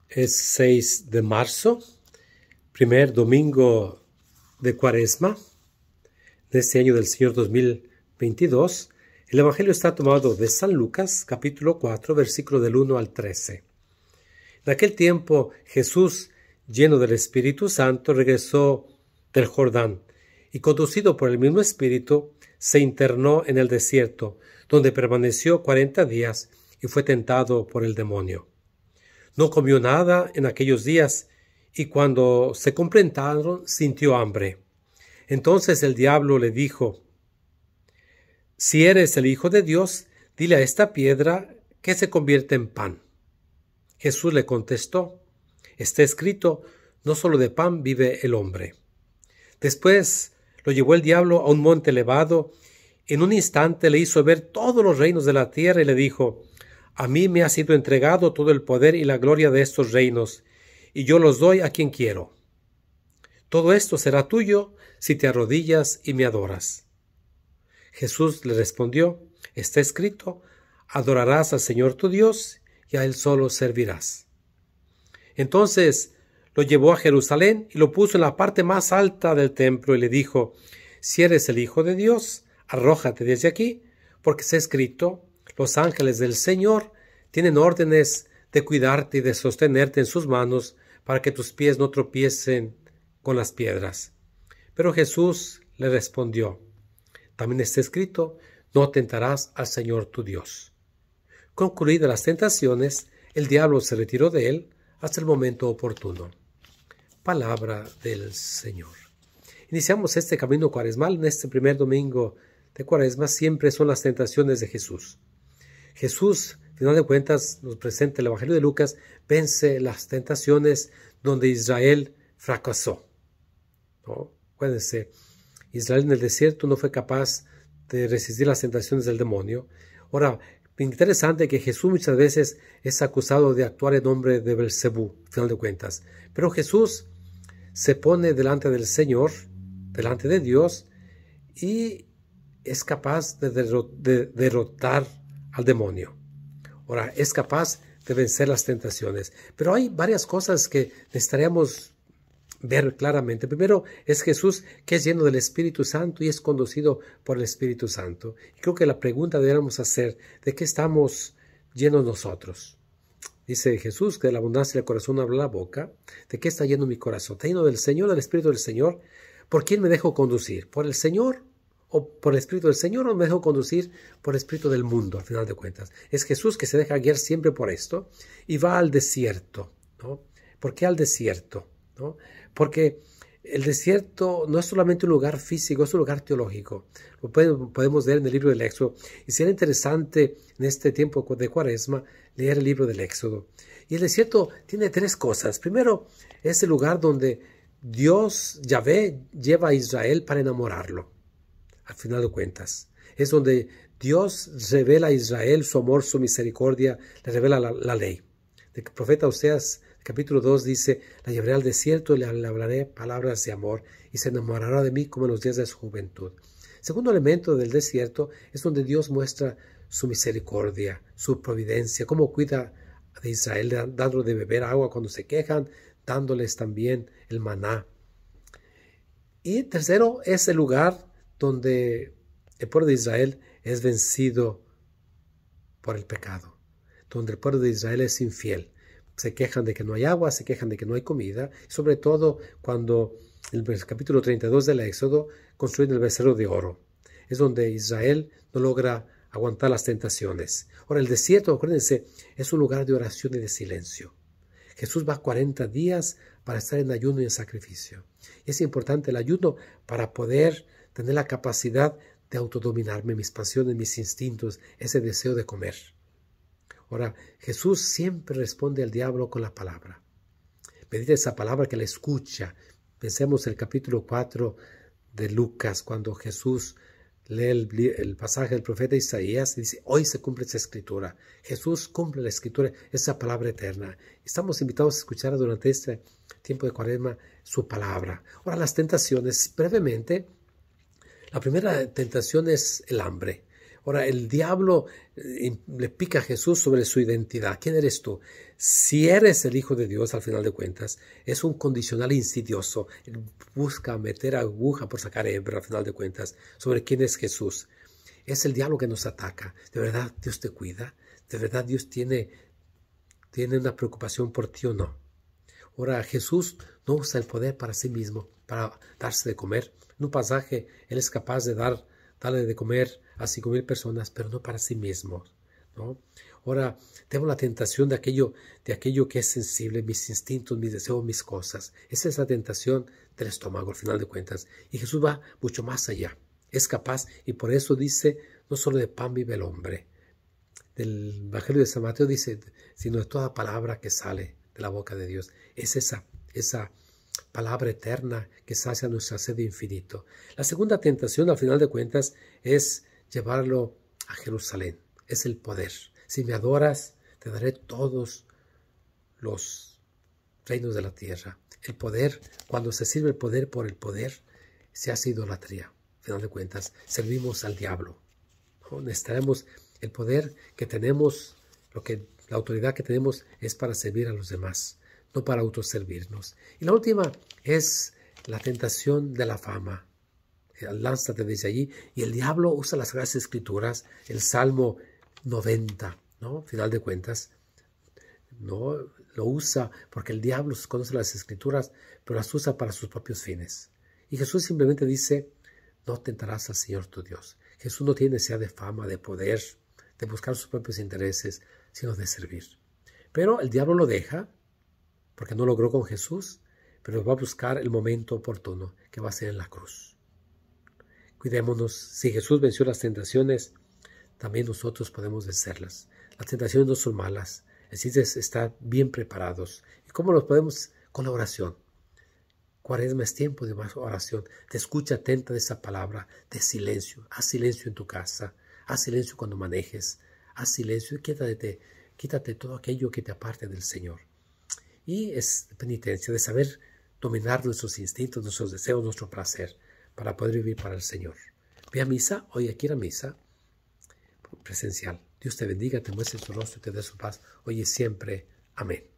Es 6 de marzo, primer domingo de Cuaresma de este año del Señor 2022. El Evangelio está tomado de San Lucas, capítulo 4, versículo del 1 al 13. En aquel tiempo Jesús, lleno del Espíritu Santo, regresó del Jordán y, conducido por el mismo Espíritu, se internó en el desierto, donde permaneció 40 días y fue tentado por el demonio. No comió nada en aquellos días, y cuando se completaron sintió hambre. Entonces el diablo le dijo: «Si eres el Hijo de Dios, dile a esta piedra que se convierta en pan». Jesús le contestó: «Está escrito, no solo de pan vive el hombre». Después lo llevó el diablo a un monte elevado. En un instante le hizo ver todos los reinos de la tierra y le dijo: «A mí me ha sido entregado todo el poder y la gloria de estos reinos, y yo los doy a quien quiero. Todo esto será tuyo si te arrodillas y me adoras». Jesús le respondió: «Está escrito, adorarás al Señor tu Dios y a Él solo servirás». Entonces lo llevó a Jerusalén y lo puso en la parte más alta del templo y le dijo: «Si eres el Hijo de Dios, arrójate desde aquí, porque está escrito, los ángeles del Señor tienen órdenes de cuidarte y de sostenerte en sus manos para que tus pies no tropiecen con las piedras». Pero Jesús le respondió: «También está escrito, no tentarás al Señor tu Dios». Concluidas las tentaciones, el diablo se retiró de él hasta el momento oportuno. Palabra del Señor. Iniciamos este camino cuaresmal en este primer domingo de Cuaresma. Siempre son las tentaciones de Jesús. Jesús, al final de cuentas, nos presenta el Evangelio de Lucas, vence las tentaciones donde Israel fracasó, ¿no? Acuérdense, Israel en el desierto no fue capaz de resistir las tentaciones del demonio. Ahora, interesante que Jesús muchas veces es acusado de actuar en nombre de Belcebú, al final de cuentas. Pero Jesús se pone delante del Señor, delante de Dios, y es capaz de derrotar al demonio. Ahora, es capaz de vencer las tentaciones. Pero hay varias cosas que necesitaríamos ver claramente. Primero, es Jesús que es lleno del Espíritu Santo y es conducido por el Espíritu Santo. Y creo que la pregunta deberíamos hacer: ¿de qué estamos llenos nosotros? Dice Jesús que de la abundancia del corazón habla la boca. ¿De qué está lleno mi corazón? ¿Está lleno del Señor, del Espíritu del Señor? ¿Por quién me dejo conducir? ¿Por el Señor o por el Espíritu del Señor, o me dejo conducir por el Espíritu del mundo, al final de cuentas? Es Jesús que se deja guiar siempre por esto y va al desierto, ¿no? ¿Por qué al desierto? ¿No? Porque el desierto no es solamente un lugar físico, es un lugar teológico. Lo podemos leer en el libro del Éxodo. Y será interesante en este tiempo de Cuaresma leer el libro del Éxodo. Y el desierto tiene tres cosas. Primero, es el lugar donde Dios, Yahvé, lleva a Israel para enamorarlo, al final de cuentas. Es donde Dios revela a Israel su amor, su misericordia, le revela la ley. El profeta Oseas, capítulo 2, dice: «La llevaré al desierto y le hablaré palabras de amor, y se enamorará de mí como en los días de su juventud». Segundo elemento del desierto es donde Dios muestra su misericordia, su providencia, cómo cuida de Israel, dándole de beber agua cuando se quejan, dándoles también el maná. Y tercero, es el lugar donde el pueblo de Israel es vencido por el pecado, donde el pueblo de Israel es infiel. Se quejan de que no hay agua, se quejan de que no hay comida, sobre todo cuando en el capítulo 32 del Éxodo construyen el becerro de oro. Es donde Israel no logra aguantar las tentaciones. Ahora, el desierto, acuérdense, es un lugar de oración y de silencio. Jesús va 40 días para estar en ayuno y en sacrificio. Y es importante el ayuno para poder tener la capacidad de autodominarme, mis pasiones, mis instintos, ese deseo de comer. Ahora, Jesús siempre responde al diablo con la palabra. Medita esa palabra que la escucha. Pensemos el capítulo 4 de Lucas, cuando Jesús lee el pasaje del profeta Isaías y dice: «Hoy se cumple esa escritura». Jesús cumple la escritura, esa palabra eterna. Estamos invitados a escuchar durante este tiempo de Cuaresma su palabra. Ahora, las tentaciones, brevemente. La primera tentación es el hambre. Ahora, el diablo le pica a Jesús sobre su identidad. ¿Quién eres tú? Si eres el Hijo de Dios, al final de cuentas, es un condicional insidioso. Él busca meter aguja por sacar hebra, al final de cuentas, sobre quién es Jesús. Es el diablo que nos ataca. ¿De verdad Dios te cuida? ¿De verdad Dios tiene una preocupación por ti o no? Ahora, Jesús no usa el poder para sí mismo, para darse de comer. En un pasaje, Él es capaz de darle de comer a 5,000 personas, pero no para sí mismo, ¿no? Ahora, tengo la tentación de aquello que es sensible, mis instintos, mis deseos, mis cosas. Esa es la tentación del estómago, al final de cuentas. Y Jesús va mucho más allá. Es capaz, y por eso dice, no solo de pan vive el hombre. Del Evangelio de San Mateo dice, sino de toda palabra que sale de la boca de Dios. Es esa palabra eterna que sacia nuestra sed de infinito. La segunda tentación, al final de cuentas, es llevarlo a Jerusalén. Es el poder. Si me adoras, te daré todos los reinos de la tierra. El poder, cuando se sirve el poder por el poder, se hace idolatría. Al final de cuentas, servimos al diablo. ¿No? Necesitaremos el poder que tenemos, la autoridad que tenemos es para servir a los demás, no para autoservirnos. Y la última es la tentación de la fama. Lánzate desde allí. Y el diablo usa las Sagradas Escrituras, el Salmo 90, ¿no? Final de cuentas, no lo usa porque el diablo conoce las Escrituras, pero las usa para sus propios fines. Y Jesús simplemente dice, no tentarás al Señor tu Dios. Jesús no tiene necesidad de fama, de poder, de buscar sus propios intereses, sino de servir. Pero el diablo lo deja, porque no logró con Jesús, pero va a buscar el momento oportuno, que va a ser en la cruz. Cuidémonos, si Jesús venció las tentaciones, también nosotros podemos vencerlas. Las tentaciones no son malas, así es estar bien preparados. ¿Y cómo los podemos? Con la oración. Cuaresma es tiempo de más oración. Te escucha atenta de esa palabra, de silencio. Haz silencio en tu casa, haz silencio cuando manejes, haz silencio y quítate todo aquello que te aparte del Señor. Y es penitencia de saber dominar nuestros instintos, nuestros deseos, nuestro placer, para poder vivir para el Señor. Ve a misa, hoy aquí a misa presencial. Dios te bendiga, te muestre su rostro y te dé su paz, hoy y siempre. Amén.